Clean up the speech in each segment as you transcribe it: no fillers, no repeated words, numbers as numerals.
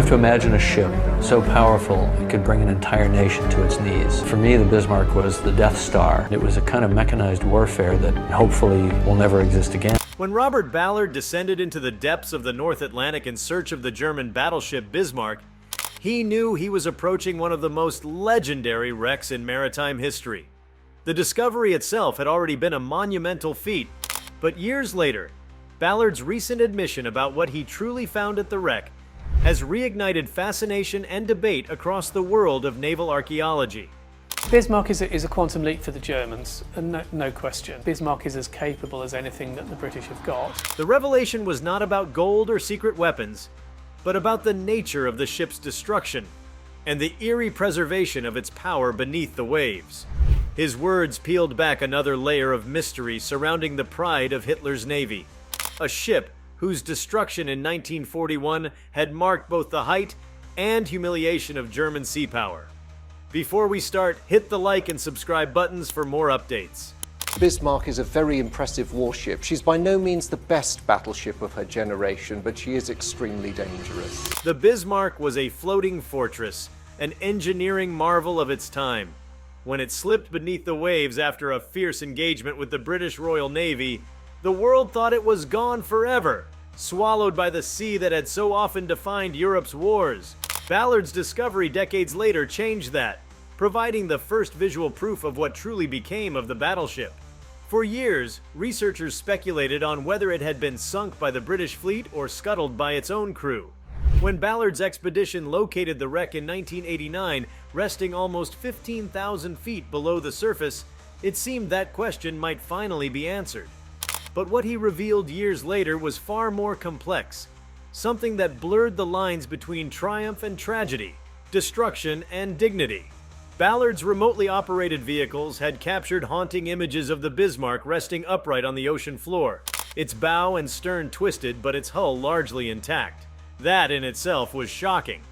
have to imagine a ship so powerful it could bring an entire nation to its knees. For me, the Bismarck was the Death Star. It was a kind of mechanized warfare that hopefully will never exist again. When Robert Ballard descended into the depths of the North Atlantic in search of the German battleship Bismarck, he knew he was approaching one of the most legendary wrecks in maritime history. The discovery itself had already been a monumental feat, but years later, Ballard's recent admission about what he truly found at the wreck has reignited fascination and debate across the world of naval archaeology. Bismarck is a quantum leap for the Germans, and no question. Bismarck is as capable as anything that the British have got. The revelation was not about gold or secret weapons, but about the nature of the ship's destruction and the eerie preservation of its power beneath the waves. His words peeled back another layer of mystery surrounding the pride of Hitler's navy, a ship whose destruction in 1941 had marked both the height and humiliation of German sea power. Before we start, hit the like and subscribe buttons for more updates. Bismarck is a very impressive warship. She's by no means the best battleship of her generation, but she is extremely dangerous. The Bismarck was a floating fortress, an engineering marvel of its time. When it slipped beneath the waves after a fierce engagement with the British Royal Navy, the world thought it was gone forever, swallowed by the sea that had so often defined Europe's wars. Ballard's discovery decades later changed that, providing the first visual proof of what truly became of the battleship. For years, researchers speculated on whether it had been sunk by the British fleet or scuttled by its own crew. When Ballard's expedition located the wreck in 1989, resting almost 15,000 feet below the surface, it seemed that question might finally be answered. But what he revealed years later was far more complex, something that blurred the lines between triumph and tragedy, destruction and dignity. Ballard's remotely operated vehicles had captured haunting images of the Bismarck resting upright on the ocean floor, its bow and stern twisted but its hull largely intact. That in itself was shocking.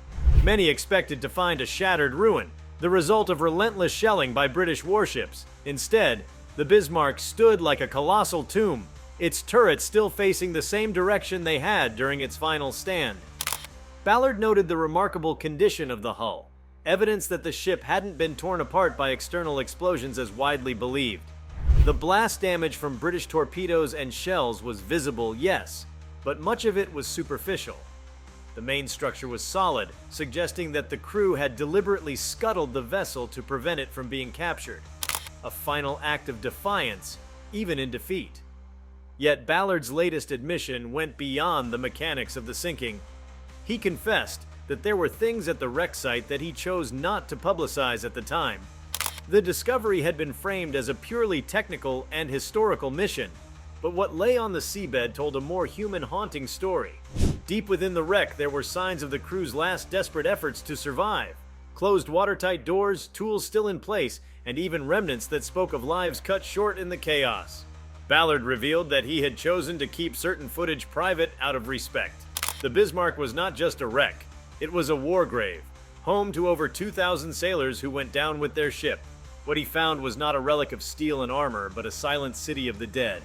Many expected to find a shattered ruin, the result of relentless shelling by British warships. Instead, the Bismarck stood like a colossal tomb, its turrets still facing the same direction they had during its final stand. Ballard noted the remarkable condition of the hull, evidence that the ship hadn't been torn apart by external explosions as widely believed. The blast damage from British torpedoes and shells was visible, yes, but much of it was superficial. The main structure was solid, suggesting that the crew had deliberately scuttled the vessel to prevent it from being captured. A final act of defiance, even in defeat. Yet Ballard's latest admission went beyond the mechanics of the sinking. He confessed that there were things at the wreck site that he chose not to publicize at the time. The discovery had been framed as a purely technical and historical mission, but what lay on the seabed told a more human, haunting story. Deep within the wreck, there were signs of the crew's last desperate efforts to survive. Closed watertight doors, tools still in place, and even remnants that spoke of lives cut short in the chaos. Ballard revealed that he had chosen to keep certain footage private out of respect. The Bismarck was not just a wreck, it was a war grave, home to over 2,000 sailors who went down with their ship. What he found was not a relic of steel and armor, but a silent city of the dead.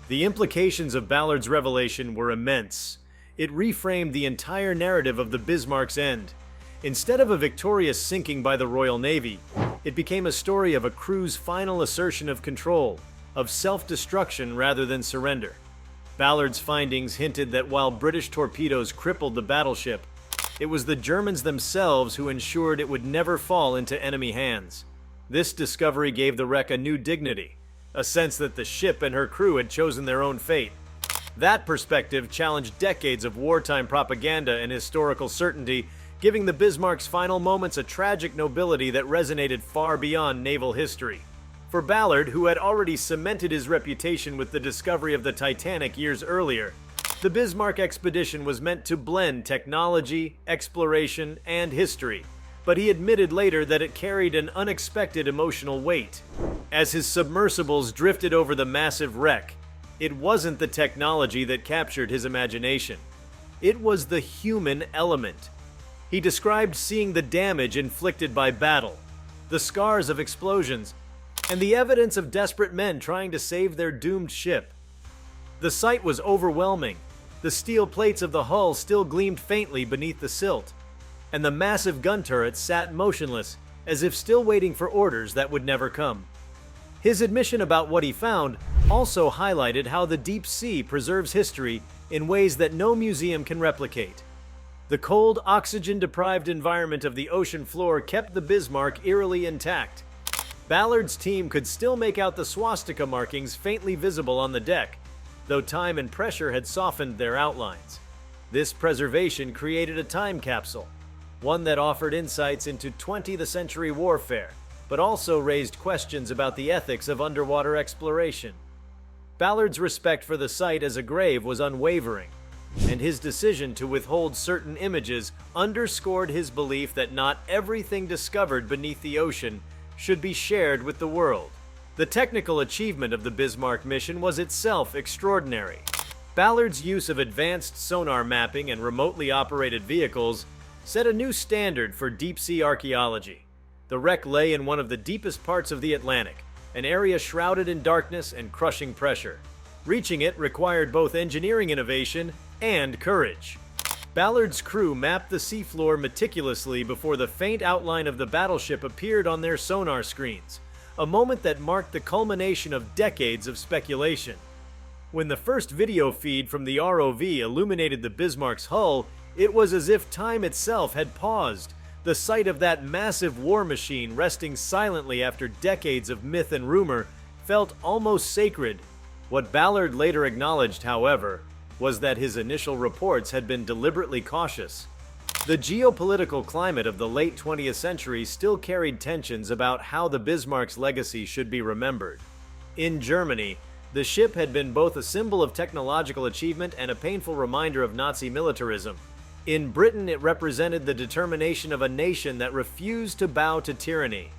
The implications of Ballard's revelation were immense. It reframed the entire narrative of the Bismarck's end. Instead of a victorious sinking by the Royal Navy, it became a story of a crew's final assertion of control, of self-destruction rather than surrender. Ballard's findings hinted that while British torpedoes crippled the battleship, it was the Germans themselves who ensured it would never fall into enemy hands. This discovery gave the wreck a new dignity, a sense that the ship and her crew had chosen their own fate. That perspective challenged decades of wartime propaganda and historical certainty, giving the Bismarck's final moments a tragic nobility that resonated far beyond naval history. For Ballard, who had already cemented his reputation with the discovery of the Titanic years earlier, the Bismarck expedition was meant to blend technology, exploration, and history. But he admitted later that it carried an unexpected emotional weight. As his submersibles drifted over the massive wreck, it wasn't the technology that captured his imagination. It was the human element. He described seeing the damage inflicted by battle, the scars of explosions, and the evidence of desperate men trying to save their doomed ship. The sight was overwhelming. The steel plates of the hull still gleamed faintly beneath the silt, and the massive gun turret sat motionless, as if still waiting for orders that would never come. His admission about what he found also highlighted how the deep sea preserves history in ways that no museum can replicate. The cold, oxygen-deprived environment of the ocean floor kept the Bismarck eerily intact. Ballard's team could still make out the swastika markings faintly visible on the deck, though time and pressure had softened their outlines. This preservation created a time capsule, one that offered insights into 20th century warfare, but also raised questions about the ethics of underwater exploration. Ballard's respect for the site as a grave was unwavering, and his decision to withhold certain images underscored his belief that not everything discovered beneath the ocean should be shared with the world. The technical achievement of the Bismarck mission was itself extraordinary. Ballard's use of advanced sonar mapping and remotely operated vehicles set a new standard for deep-sea archaeology. The wreck lay in one of the deepest parts of the Atlantic, an area shrouded in darkness and crushing pressure. Reaching it required both engineering innovation and courage. Ballard's crew mapped the seafloor meticulously before the faint outline of the battleship appeared on their sonar screens, a moment that marked the culmination of decades of speculation. When the first video feed from the ROV illuminated the Bismarck's hull, it was as if time itself had paused, the sight of that massive war machine resting silently after decades of myth and rumor felt almost sacred. What Ballard later acknowledged, however, was that his initial reports had been deliberately cautious. The geopolitical climate of the late 20th century still carried tensions about how the Bismarck's legacy should be remembered. In Germany, the ship had been both a symbol of technological achievement and a painful reminder of Nazi militarism. In Britain, it represented the determination of a nation that refused to bow to tyranny.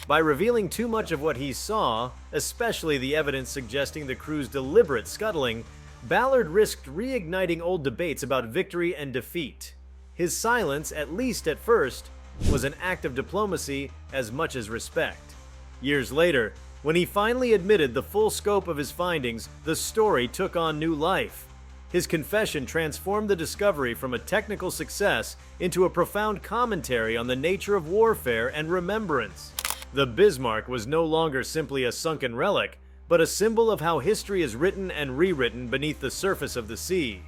By revealing too much of what he saw, especially the evidence suggesting the crew's deliberate scuttling, Ballard risked reigniting old debates about victory and defeat. His silence, at least at first, was an act of diplomacy as much as respect. Years later, when he finally admitted the full scope of his findings, the story took on new life. His confession transformed the discovery from a technical success into a profound commentary on the nature of warfare and remembrance. The Bismarck was no longer simply a sunken relic, but a symbol of how history is written and rewritten beneath the surface of the sea.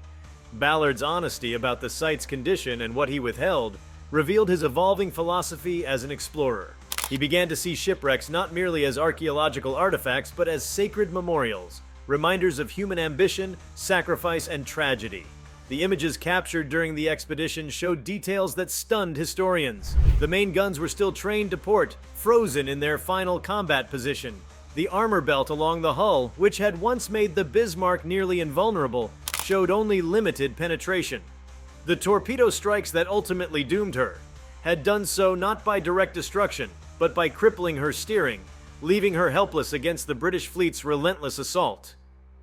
Ballard's honesty about the site's condition and what he withheld revealed his evolving philosophy as an explorer. He began to see shipwrecks not merely as archaeological artifacts, but as sacred memorials, reminders of human ambition, sacrifice, and tragedy. The images captured during the expedition showed details that stunned historians. The main guns were still trained to port, frozen in their final combat position. The armor belt along the hull, which had once made the Bismarck nearly invulnerable, showed only limited penetration. The torpedo strikes that ultimately doomed her had done so not by direct destruction, but by crippling her steering, leaving her helpless against the British fleet's relentless assault.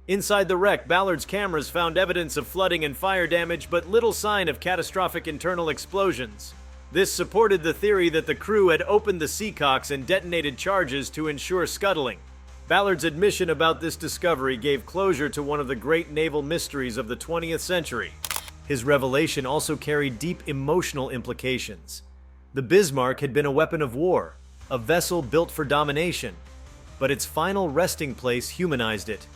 Inside the wreck, Ballard's cameras found evidence of flooding and fire damage, but little sign of catastrophic internal explosions. This supported the theory that the crew had opened the seacocks and detonated charges to ensure scuttling. Ballard's admission about this discovery gave closure to one of the great naval mysteries of the 20th century. His revelation also carried deep emotional implications. The Bismarck had been a weapon of war, a vessel built for domination, but its final resting place humanized it.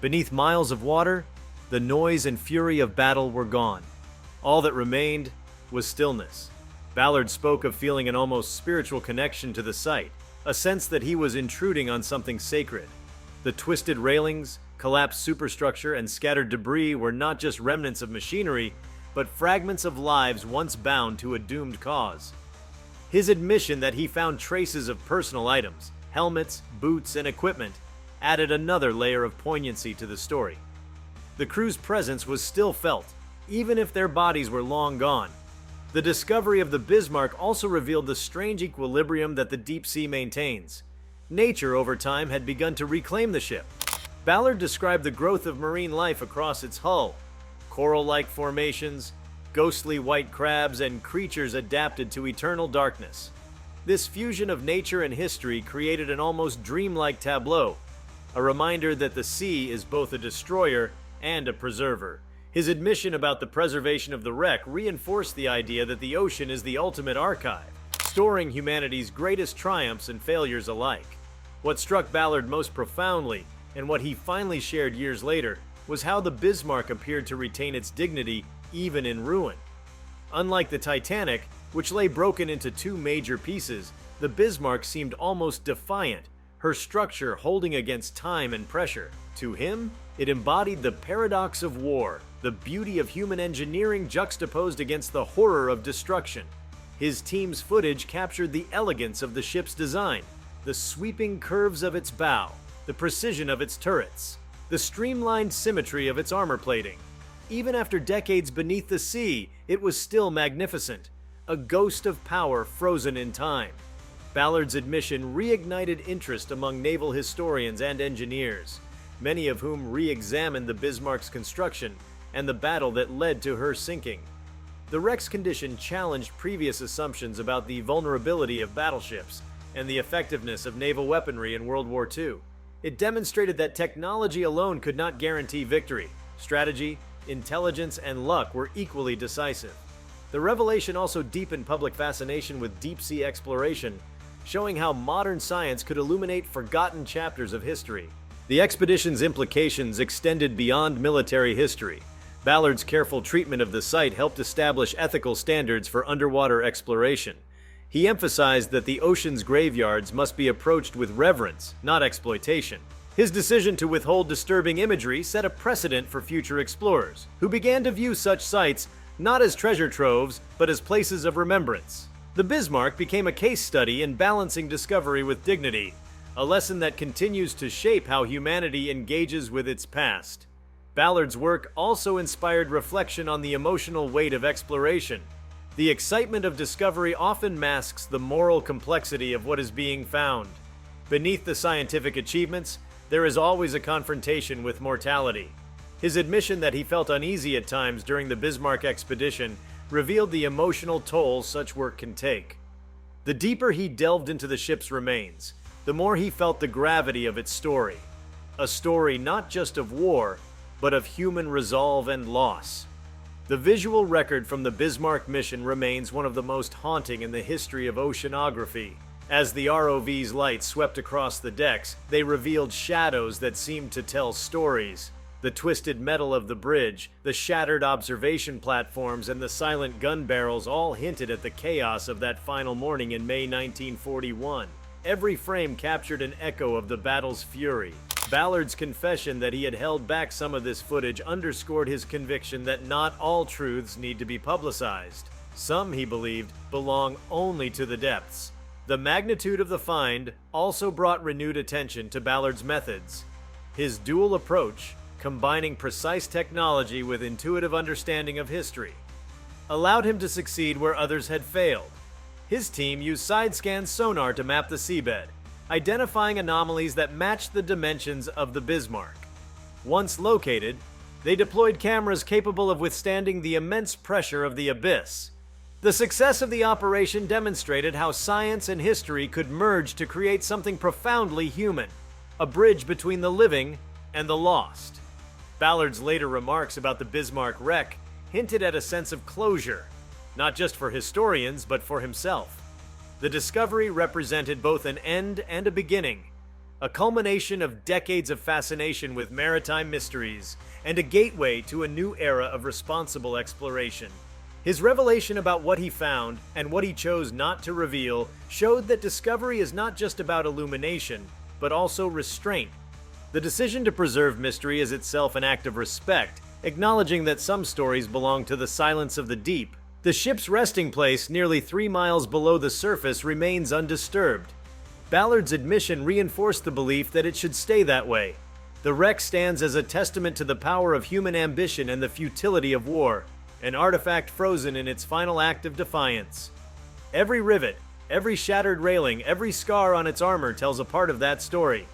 Beneath miles of water, the noise and fury of battle were gone. All that remained was stillness. Ballard spoke of feeling an almost spiritual connection to the site, a sense that he was intruding on something sacred. The twisted railings, collapsed superstructure, and scattered debris were not just remnants of machinery, but fragments of lives once bound to a doomed cause. His admission that he found traces of personal items, helmets, boots, and equipment added another layer of poignancy to the story. The crew's presence was still felt, even if their bodies were long gone. The discovery of the Bismarck also revealed the strange equilibrium that the deep sea maintains. Nature, over time, had begun to reclaim the ship. Ballard described the growth of marine life across its hull: coral-like formations, ghostly white crabs, and creatures adapted to eternal darkness. This fusion of nature and history created an almost dreamlike tableau, a reminder that the sea is both a destroyer and a preserver, His admission about the preservation of the wreck reinforced the idea that the ocean is the ultimate archive, storing humanity's greatest triumphs and failures alike. What struck Ballard most profoundly, and what he finally shared years later, was how the Bismarck appeared to retain its dignity even in ruin. Unlike the Titanic, which lay broken into two major pieces, the Bismarck seemed almost defiant, her structure holding against time and pressure. To him, it embodied the paradox of war, the beauty of human engineering juxtaposed against the horror of destruction. His team's footage captured the elegance of the ship's design, the sweeping curves of its bow, the precision of its turrets, the streamlined symmetry of its armor plating. Even after decades beneath the sea, it was still magnificent, a ghost of power frozen in time. Ballard's admission reignited interest among naval historians and engineers, many of whom re-examined the Bismarck's construction and the battle that led to her sinking. The wreck's condition challenged previous assumptions about the vulnerability of battleships and the effectiveness of naval weaponry in World War II. It demonstrated that technology alone could not guarantee victory. Strategy, intelligence, and luck were equally decisive. The revelation also deepened public fascination with deep-sea exploration, showing how modern science could illuminate forgotten chapters of history. The expedition's implications extended beyond military history. Ballard's careful treatment of the site helped establish ethical standards for underwater exploration. He emphasized that the ocean's graveyards must be approached with reverence, not exploitation. His decision to withhold disturbing imagery set a precedent for future explorers, who began to view such sites not as treasure troves, but as places of remembrance. The Bismarck became a case study in balancing discovery with dignity, a lesson that continues to shape how humanity engages with its past. Ballard's work also inspired reflection on the emotional weight of exploration. The excitement of discovery often masks the moral complexity of what is being found. Beneath the scientific achievements, there is always a confrontation with mortality. His admission that he felt uneasy at times during the Bismarck expedition revealed the emotional toll such work can take. The deeper he delved into the ship's remains, the more he felt the gravity of its story. A story not just of war, but of human resolve and loss. The visual record from the Bismarck mission remains one of the most haunting in the history of oceanography. As the ROV's light swept across the decks, they revealed shadows that seemed to tell stories. The twisted metal of the bridge, the shattered observation platforms, and the silent gun barrels all hinted at the chaos of that final morning in May 1941. Every frame captured an echo of the battle's fury. Ballard's confession that he had held back some of this footage underscored his conviction that not all truths need to be publicized. Some, he believed, belong only to the depths. The magnitude of the find also brought renewed attention to Ballard's methods. His dual approach, combining precise technology with intuitive understanding of history, allowed him to succeed where others had failed. His team used side-scan sonar to map the seabed, identifying anomalies that matched the dimensions of the Bismarck. Once located, they deployed cameras capable of withstanding the immense pressure of the abyss. The success of the operation demonstrated how science and history could merge to create something profoundly human, a bridge between the living and the lost. Ballard's later remarks about the Bismarck wreck hinted at a sense of closure, not just for historians, but for himself. The discovery represented both an end and a beginning, a culmination of decades of fascination with maritime mysteries, and a gateway to a new era of responsible exploration. His revelation about what he found and what he chose not to reveal showed that discovery is not just about illumination, but also restraint. The decision to preserve mystery is itself an act of respect, acknowledging that some stories belong to the silence of the deep. The ship's resting place, nearly 3 miles below the surface, remains undisturbed. Ballard's admission reinforced the belief that it should stay that way. The wreck stands as a testament to the power of human ambition and the futility of war, an artifact frozen in its final act of defiance. Every rivet, every shattered railing, every scar on its armor tells a part of that story.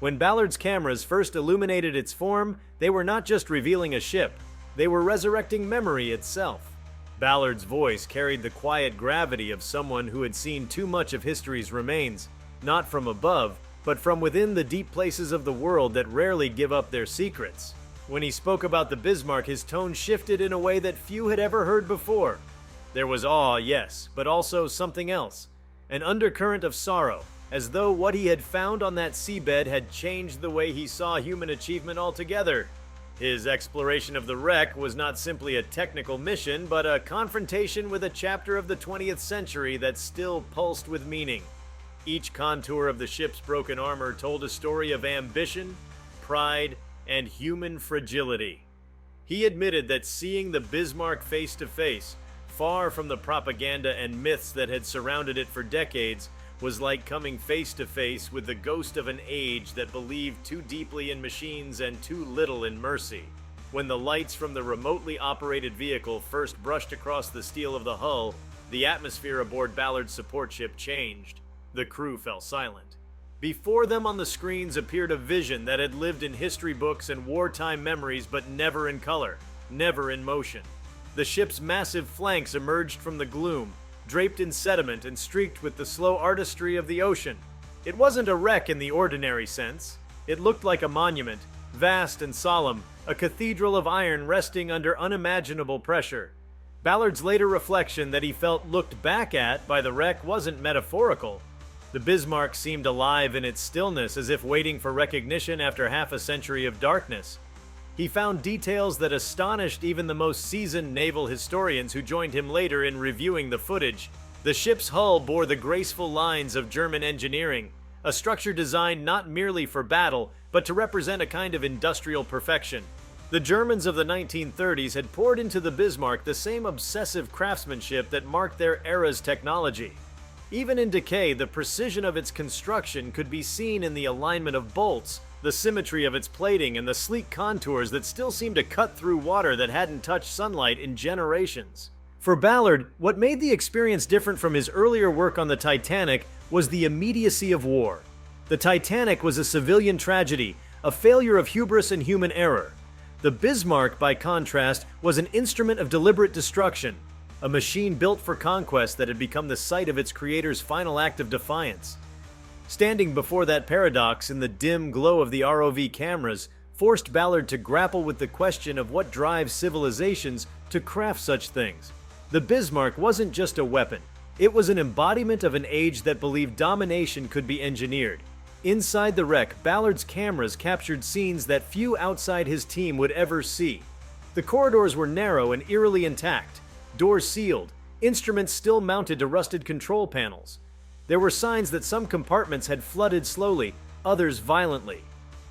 When Ballard's cameras first illuminated its form, they were not just revealing a ship, they were resurrecting memory itself. Ballard's voice carried the quiet gravity of someone who had seen too much of history's remains, not from above, but from within the deep places of the world that rarely give up their secrets. When he spoke about the Bismarck, his tone shifted in a way that few had ever heard before. There was awe, yes, but also something else. An undercurrent of sorrow, as though what he had found on that seabed had changed the way he saw human achievement altogether. His exploration of the wreck was not simply a technical mission, but a confrontation with a chapter of the 20th century that still pulsed with meaning. Each contour of the ship's broken armor told a story of ambition, pride, and human fragility. He admitted that seeing the Bismarck face to face, far from the propaganda and myths that had surrounded it for decades, was like coming face to face with the ghost of an age that believed too deeply in machines and too little in mercy. When the lights from the remotely operated vehicle first brushed across the steel of the hull, the atmosphere aboard Ballard's support ship changed. The crew fell silent. Before them on the screens appeared a vision that had lived in history books and wartime memories, but never in color, never in motion. The ship's massive flanks emerged from the gloom, draped in sediment and streaked with the slow artistry of the ocean. It wasn't a wreck in the ordinary sense. It looked like a monument, vast and solemn, a cathedral of iron resting under unimaginable pressure. Ballard's later reflection that he felt looked back at by the wreck wasn't metaphorical. The Bismarck seemed alive in its stillness, as if waiting for recognition after half a century of darkness. He found details that astonished even the most seasoned naval historians who joined him later in reviewing the footage. The ship's hull bore the graceful lines of German engineering, a structure designed not merely for battle, but to represent a kind of industrial perfection. The Germans of the 1930s had poured into the Bismarck the same obsessive craftsmanship that marked their era's technology. Even in decay, the precision of its construction could be seen in the alignment of bolts, the symmetry of its plating, and the sleek contours that still seemed to cut through water that hadn't touched sunlight in generations. For Ballard, what made the experience different from his earlier work on the Titanic was the immediacy of war. The Titanic was a civilian tragedy, a failure of hubris and human error. The Bismarck, by contrast, was an instrument of deliberate destruction, a machine built for conquest that had become the site of its creator's final act of defiance. Standing before that paradox in the dim glow of the ROV cameras forced Ballard to grapple with the question of what drives civilizations to craft such things. The Bismarck wasn't just a weapon. It was an embodiment of an age that believed domination could be engineered. Inside the wreck, Ballard's cameras captured scenes that few outside his team would ever see. The corridors were narrow and eerily intact, doors sealed, instruments still mounted to rusted control panels. There were signs that some compartments had flooded slowly, others violently.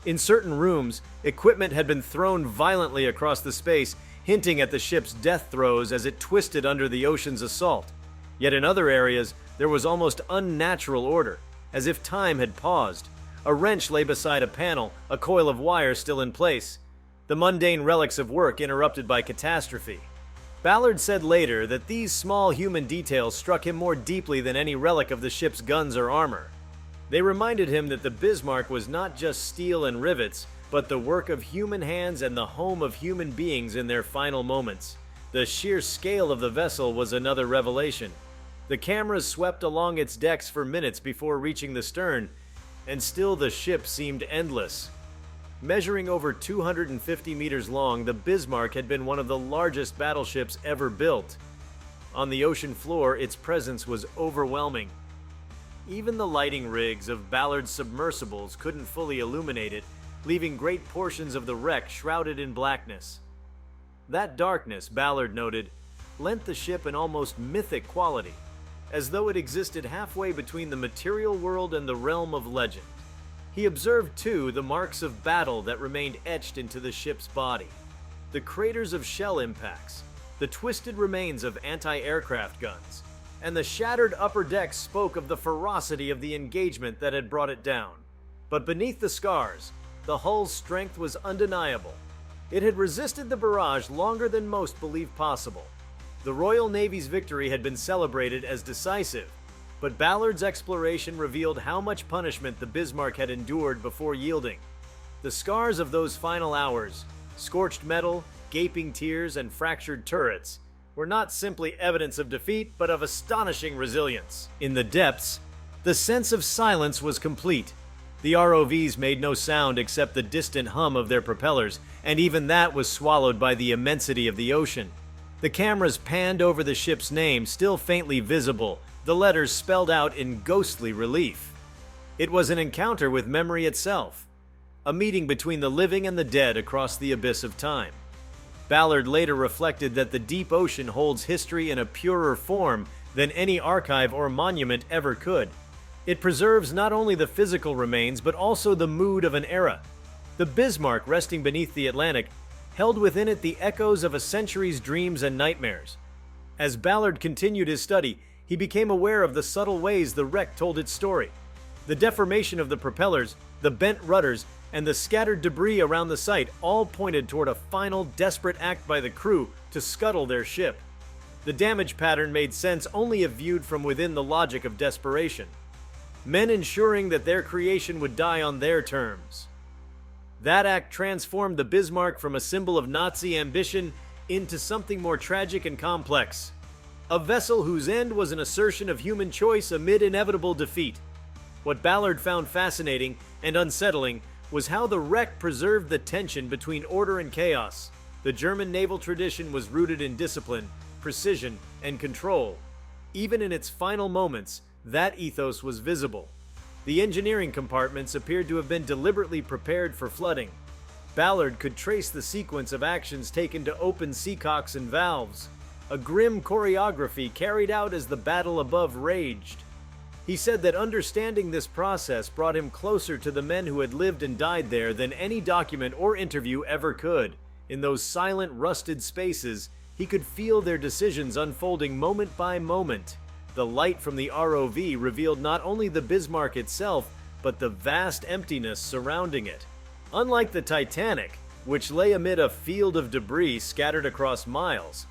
In certain rooms, equipment had been thrown violently across the space, hinting at the ship's death throes as it twisted under the ocean's assault. Yet in other areas, there was almost unnatural order, as if time had paused. A wrench lay beside a panel, a coil of wire still in place. The mundane relics of work interrupted by catastrophe. Ballard said later that these small human details struck him more deeply than any relic of the ship's guns or armor. They reminded him that the Bismarck was not just steel and rivets, but the work of human hands and the home of human beings in their final moments. The sheer scale of the vessel was another revelation. The cameras swept along its decks for minutes before reaching the stern, and still the ship seemed endless. Measuring over 250 meters long, the Bismarck had been one of the largest battleships ever built. On the ocean floor, its presence was overwhelming. Even the lighting rigs of Ballard's submersibles couldn't fully illuminate it, leaving great portions of the wreck shrouded in blackness. That darkness, Ballard noted, lent the ship an almost mythic quality, as though it existed halfway between the material world and the realm of legend. He observed, too, the marks of battle that remained etched into the ship's body. The craters of shell impacts, the twisted remains of anti-aircraft guns, and the shattered upper decks spoke of the ferocity of the engagement that had brought it down. But beneath the scars, the hull's strength was undeniable. It had resisted the barrage longer than most believed possible. The Royal Navy's victory had been celebrated as decisive, but Ballard's exploration revealed how much punishment the Bismarck had endured before yielding. The scars of those final hours, scorched metal, gaping tears, and fractured turrets, were not simply evidence of defeat, but of astonishing resilience. In the depths, the sense of silence was complete. The ROVs made no sound except the distant hum of their propellers, and even that was swallowed by the immensity of the ocean. The cameras panned over the ship's name, still faintly visible, the letters spelled out in ghostly relief. It was an encounter with memory itself, a meeting between the living and the dead across the abyss of time. Ballard later reflected that the deep ocean holds history in a purer form than any archive or monument ever could. It preserves not only the physical remains, but also the mood of an era. The Bismarck, resting beneath the Atlantic, held within it the echoes of a century's dreams and nightmares. As Ballard continued his study, he became aware of the subtle ways the wreck told its story. The deformation of the propellers, the bent rudders, and the scattered debris around the site all pointed toward a final, desperate act by the crew to scuttle their ship. The damage pattern made sense only if viewed from within the logic of desperation. Men ensuring that their creation would die on their terms. That act transformed the Bismarck from a symbol of Nazi ambition into something more tragic and complex. A vessel whose end was an assertion of human choice amid inevitable defeat. What Ballard found fascinating and unsettling was how the wreck preserved the tension between order and chaos. The German naval tradition was rooted in discipline, precision, and control. Even in its final moments, that ethos was visible. The engineering compartments appeared to have been deliberately prepared for flooding. Ballard could trace the sequence of actions taken to open seacocks and valves, a grim choreography carried out as the battle above raged. He said that understanding this process brought him closer to the men who had lived and died there than any document or interview ever could. In those silent, rusted spaces, he could feel their decisions unfolding moment by moment. The light from the ROV revealed not only the Bismarck itself, but the vast emptiness surrounding it. Unlike the Titanic, which lay amid a field of debris scattered across miles,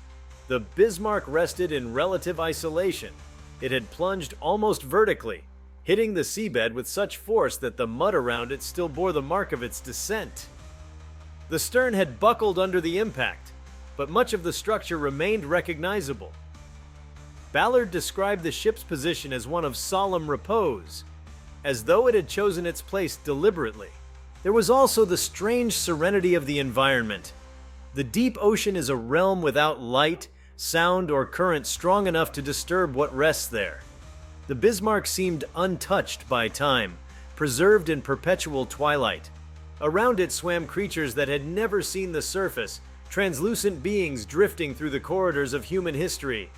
the Bismarck rested in relative isolation. It had plunged almost vertically, hitting the seabed with such force that the mud around it still bore the mark of its descent. The stern had buckled under the impact, but much of the structure remained recognizable. Ballard described the ship's position as one of solemn repose, as though it had chosen its place deliberately. There was also the strange serenity of the environment. The deep ocean is a realm without light, sound, or current strong enough to disturb what rests there. The Bismarck seemed untouched by time, preserved in perpetual twilight. Around it swam creatures that had never seen the surface, translucent beings drifting through the corridors of human history.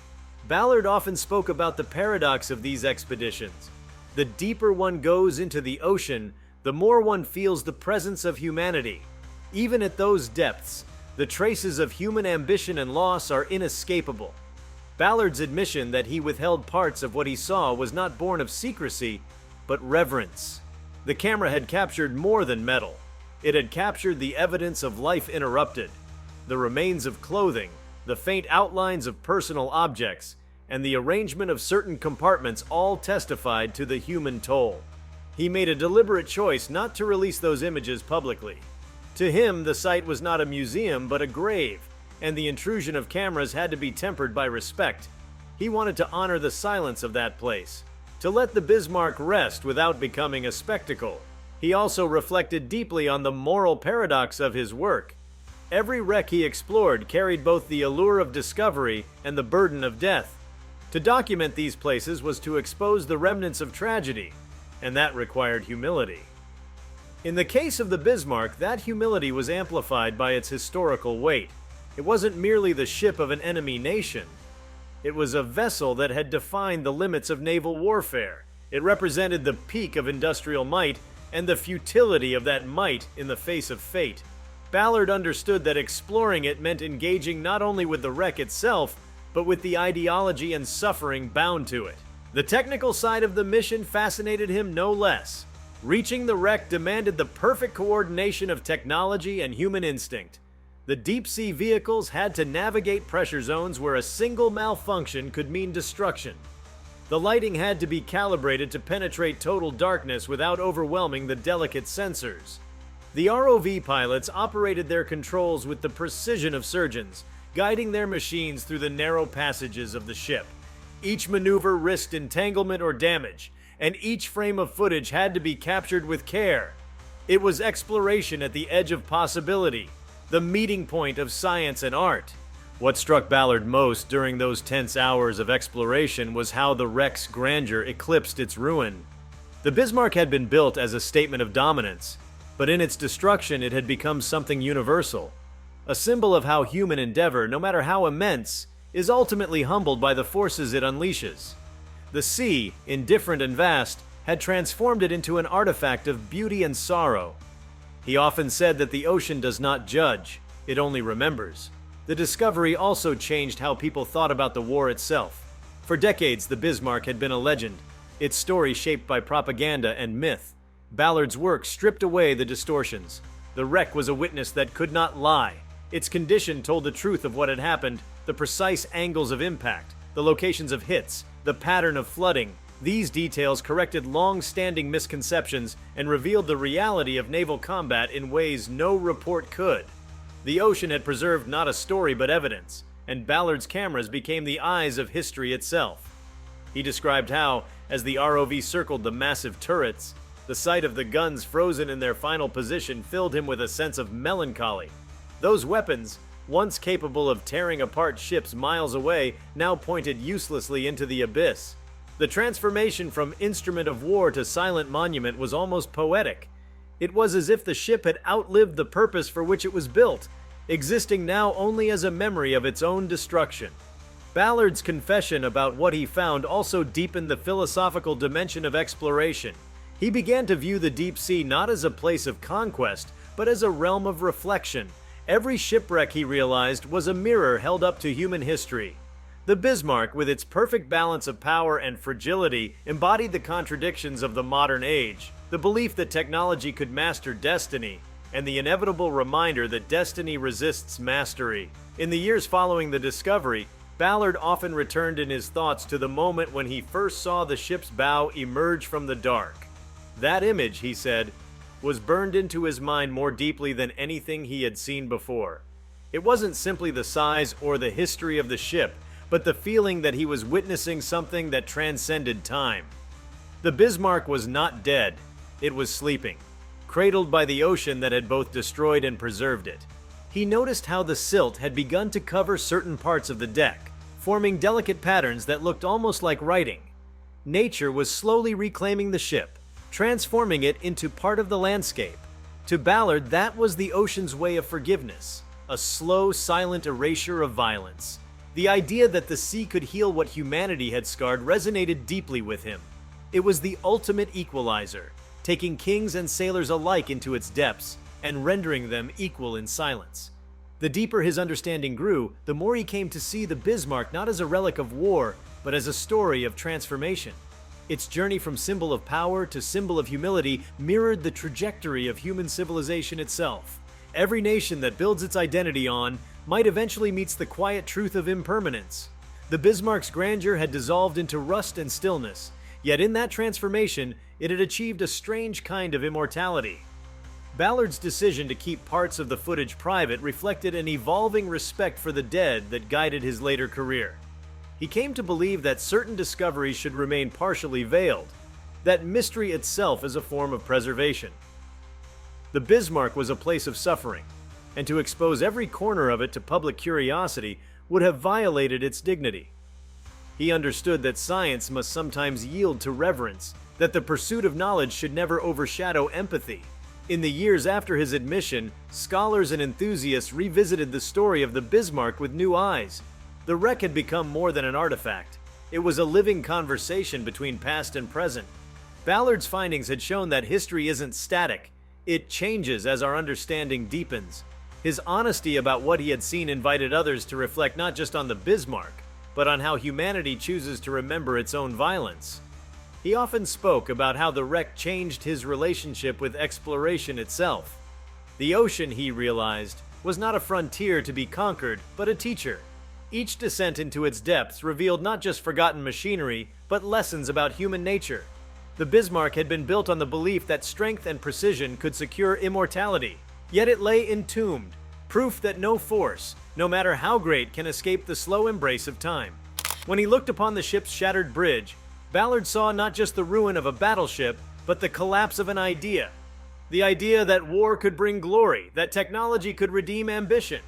Ballard often spoke about the paradox of these expeditions. The deeper one goes into the ocean, the more one feels the presence of humanity. Even at those depths, the traces of human ambition and loss are inescapable. Ballard's admission that he withheld parts of what he saw was not born of secrecy, but reverence. The camera had captured more than metal. It had captured the evidence of life interrupted, the remains of clothing, the faint outlines of personal objects, and the arrangement of certain compartments all testified to the human toll. He made a deliberate choice not to release those images publicly. To him, the site was not a museum but a grave, and the intrusion of cameras had to be tempered by respect. He wanted to honor the silence of that place, to let the Bismarck rest without becoming a spectacle. He also reflected deeply on the moral paradox of his work. Every wreck he explored carried both the allure of discovery and the burden of death. To document these places was to expose the remnants of tragedy, and that required humility. In the case of the Bismarck, that humility was amplified by its historical weight. It wasn't merely the ship of an enemy nation. It was a vessel that had defined the limits of naval warfare. It represented the peak of industrial might and the futility of that might in the face of fate. Ballard understood that exploring it meant engaging not only with the wreck itself, but with the ideology and suffering bound to it. The technical side of the mission fascinated him no less. Reaching the wreck demanded the perfect coordination of technology and human instinct. The deep-sea vehicles had to navigate pressure zones where a single malfunction could mean destruction. The lighting had to be calibrated to penetrate total darkness without overwhelming the delicate sensors. The ROV pilots operated their controls with the precision of surgeons, guiding their machines through the narrow passages of the ship. Each maneuver risked entanglement or damage, and each frame of footage had to be captured with care. It was exploration at the edge of possibility, the meeting point of science and art. What struck Ballard most during those tense hours of exploration was how the wreck's grandeur eclipsed its ruin. The Bismarck had been built as a statement of dominance, but in its destruction it had become something universal, a symbol of how human endeavor, no matter how immense, is ultimately humbled by the forces it unleashes. The sea, indifferent and vast, had transformed it into an artifact of beauty and sorrow. He often said that the ocean does not judge, it only remembers. The discovery also changed how people thought about the war itself. For decades, the Bismarck had been a legend, its story shaped by propaganda and myth. Ballard's work stripped away the distortions. The wreck was a witness that could not lie. Its condition told the truth of what had happened, the precise angles of impact, the locations of hits, the pattern of flooding. These details corrected long-standing misconceptions and revealed the reality of naval combat in ways no report could. The ocean had preserved not a story but evidence, and Ballard's cameras became the eyes of history itself. He described how, as the ROV circled the massive turrets, the sight of the guns frozen in their final position filled him with a sense of melancholy. Those weapons, once capable of tearing apart ships miles away, now pointed uselessly into the abyss. The transformation from instrument of war to silent monument was almost poetic. It was as if the ship had outlived the purpose for which it was built, existing now only as a memory of its own destruction. Ballard's confession about what he found also deepened the philosophical dimension of exploration. He began to view the deep sea not as a place of conquest, but as a realm of reflection. Every shipwreck, he realized, was a mirror held up to human history. The Bismarck, with its perfect balance of power and fragility, embodied the contradictions of the modern age, the belief that technology could master destiny, and the inevitable reminder that destiny resists mastery. In the years following the discovery, Ballard often returned in his thoughts to the moment when he first saw the ship's bow emerge from the dark. That image, he said, was burned into his mind more deeply than anything he had seen before. It wasn't simply the size or the history of the ship, but the feeling that he was witnessing something that transcended time. The Bismarck was not dead, it was sleeping, cradled by the ocean that had both destroyed and preserved it. He noticed how the silt had begun to cover certain parts of the deck, forming delicate patterns that looked almost like writing. Nature was slowly reclaiming the ship, transforming it into part of the landscape. To Ballard, that was the ocean's way of forgiveness, a slow, silent erasure of violence. The idea that the sea could heal what humanity had scarred resonated deeply with him. It was the ultimate equalizer, taking kings and sailors alike into its depths and rendering them equal in silence. The deeper his understanding grew, the more he came to see the Bismarck not as a relic of war, but as a story of transformation. Its journey from symbol of power to symbol of humility mirrored the trajectory of human civilization itself. Every nation that builds its identity on might eventually meet the quiet truth of impermanence. The Bismarck's grandeur had dissolved into rust and stillness, yet in that transformation, it had achieved a strange kind of immortality. Ballard's decision to keep parts of the footage private reflected an evolving respect for the dead that guided his later career. He came to believe that certain discoveries should remain partially veiled, that mystery itself is a form of preservation. The Bismarck was a place of suffering, and to expose every corner of it to public curiosity would have violated its dignity. He understood that science must sometimes yield to reverence, that the pursuit of knowledge should never overshadow empathy. In the years after his admission, scholars and enthusiasts revisited the story of the Bismarck with new eyes. The wreck had become more than an artifact. It was a living conversation between past and present. Ballard's findings had shown that history isn't static. It changes as our understanding deepens. His honesty about what he had seen invited others to reflect not just on the Bismarck, but on how humanity chooses to remember its own violence. He often spoke about how the wreck changed his relationship with exploration itself. The ocean, he realized, was not a frontier to be conquered, but a teacher. Each descent into its depths revealed not just forgotten machinery, but lessons about human nature. The Bismarck had been built on the belief that strength and precision could secure immortality, yet it lay entombed, proof that no force, no matter how great, can escape the slow embrace of time. When he looked upon the ship's shattered bridge, Ballard saw not just the ruin of a battleship, but the collapse of an idea. The idea that war could bring glory, that technology could redeem ambition.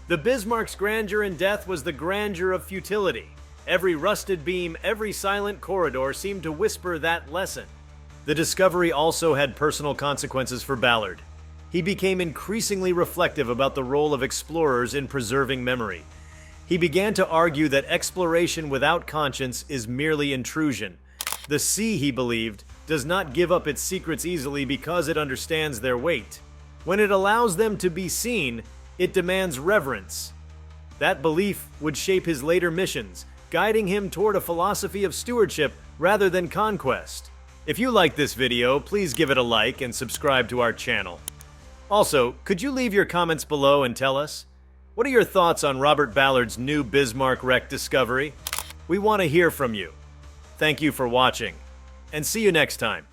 The Bismarck's grandeur in death was the grandeur of futility. Every rusted beam, every silent corridor seemed to whisper that lesson. The discovery also had personal consequences for Ballard. He became increasingly reflective about the role of explorers in preserving memory. He began to argue that exploration without conscience is merely intrusion. The sea, he believed, does not give up its secrets easily because it understands their weight. When it allows them to be seen, it demands reverence. That belief would shape his later missions, guiding him toward a philosophy of stewardship rather than conquest. If you liked this video, please give it a like and subscribe to our channel. Also, could you leave your comments below and tell us? What are your thoughts on Robert Ballard's new Bismarck wreck discovery? We want to hear from you. Thank you for watching, and see you next time.